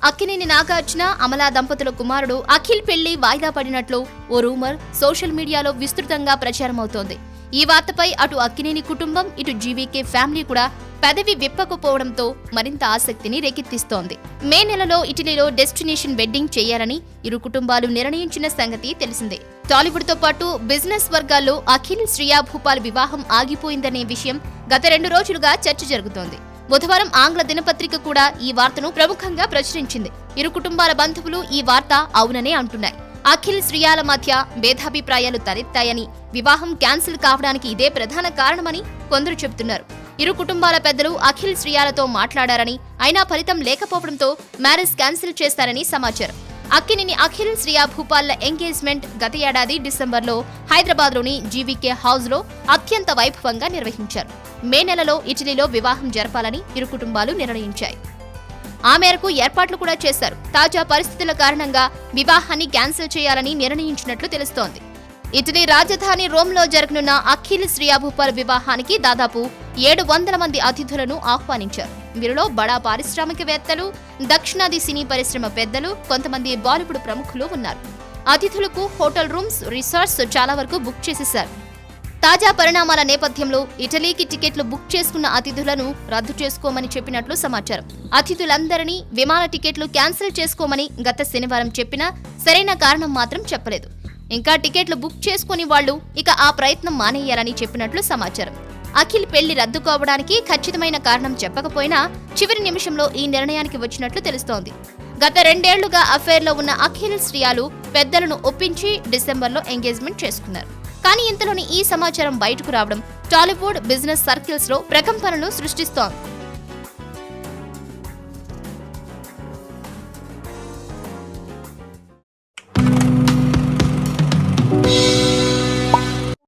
అక్కినేని నాగార్జున, అమలా దంపతుల కుమారుడు అఖిల్ పెళ్లి వాయిదా పడినట్లు ఓ రూమర్ సోషల్ మీడియాలో విస్తృతంగా ప్రచారమవుతోంది. ఈ వార్తపై అటు అక్కినేని కుటుంబం, ఇటు జీవీకే ఫ్యామిలీ కూడా పెదవి విప్పకపోవడంతో మరింత ఆసక్తిని రేకెత్తిస్తోంది. మే నెలలో ఇటలీలో డెస్టినేషన్ వెడ్డింగ్ చేయాలని ఇరు కుటుంబాలు నిర్ణయించిన సంగతి తెలిసిందే. టాలీవుడ్ తో పాటు బిజినెస్ వర్గాల్లో అఖిల్, శ్రియా భూపాల్ వివాహం ఆగిపోయిందనే విషయం గత 2 రోజులుగా చర్చ జరుగుతోంది. బుధవారం ఆంగ్ల దినపత్రిక కూడా ఈ వార్తను ప్రముఖంగా ప్రచురించింది. ఇరు కుటుంబాల బంధువులు ఈ వార్త అవుననే అంటున్నాయి. అఖిల్, శ్రియాల మధ్య భేదాభిప్రాయాలు తలెత్తాయని, వివాహం క్యాన్సిల్ కావడానికి ఇదే ప్రధాన కారణమని కొందరు చెబుతున్నారు. ఇరు కుటుంబాల పెద్దలు అఖిల్, శ్రియాలతో మాట్లాడారని, అయినా ఫలితం లేకపోవడంతో మ్యారేజ్ క్యాన్సిల్ చేస్తారని సమాచారం. అక్కినేని అఖిల్, శ్రియా భూపాల్ల ఎంగేజ్మెంట్ గత ఏడాది డిసెంబర్లో హైదరాబాద్లోని జీవీకే హౌస్లో అత్యంత వైభవంగా నిర్వహించారు. మే నెలలో ఇటలీలో వివాహం జరపాలని ఇరు కుటుంబాలు నిర్ణయించాయి. ఆ మేరకు ఏర్పాట్లు కూడా చేశారు. తాజా పరిస్థితుల కారణంగా వివాహాన్ని క్యాన్సిల్ చేయాలని నిర్ణయించినట్లు తెలుస్తోంది. ఇటలీ రాజధాని రోమ్లో జరగనున్న అఖిల్, శ్రియా భూపాల్ వివాహానికి దాదాపు 700 మంది అతిథులను ఆహ్వానించారు. వీరిలో బడా పారిశ్రామికవేత్తలు, దక్షిణాది సినీ పరిశ్రమ పెద్దలు, కొంతమంది బాలీవుడ్ ప్రముఖులు ఉన్నారు. అతిథులకు హోటల్ రూమ్స్, రిసార్ట్స్ చాలా వరకు బుక్ చేసేశారు. తాజా పరిణామాల నేపథ్యంలో ఇటలీకి టికెట్లు బుక్ చేసుకున్న అతిథులను రద్దు చేసుకోమని చెప్పినట్లు సమాచారం. అతిథులందరినీ విమాన టికెట్లు క్యాన్సిల్ చేసుకోమని గత శనివారం చెప్పినా సరైన కారణం మాత్రం చెప్పలేదు. ఇంకా టికెట్లు బుక్ చేసుకుని వాళ్లు ఇక ఆ ప్రయత్నం మానేయాలని చెప్పినట్లు సమాచారం. అఖిల్ పెళ్లి రద్దు కావడానికి ఖచ్చితమైన కారణం చెప్పకపోయినా చివరి నిమిషంలో ఈ నిర్ణయానికి వచ్చినట్లు తెలుస్తోంది. గత 2 ఏళ్లుగా అఫైర్లో ఉన్న అఖిల్, శ్రియాలు పెద్దలను ఒప్పించి డిసెంబర్లో ఎంగేజ్మెంట్ చేసుకున్నారు. కానీ ఇంతలోని ఈ సమాచారం బయటకు రావడం టాలీవుడ్ బిజినెస్ సర్కిల్స్ లో ప్రకంపనలు సృష్టిస్తోంది.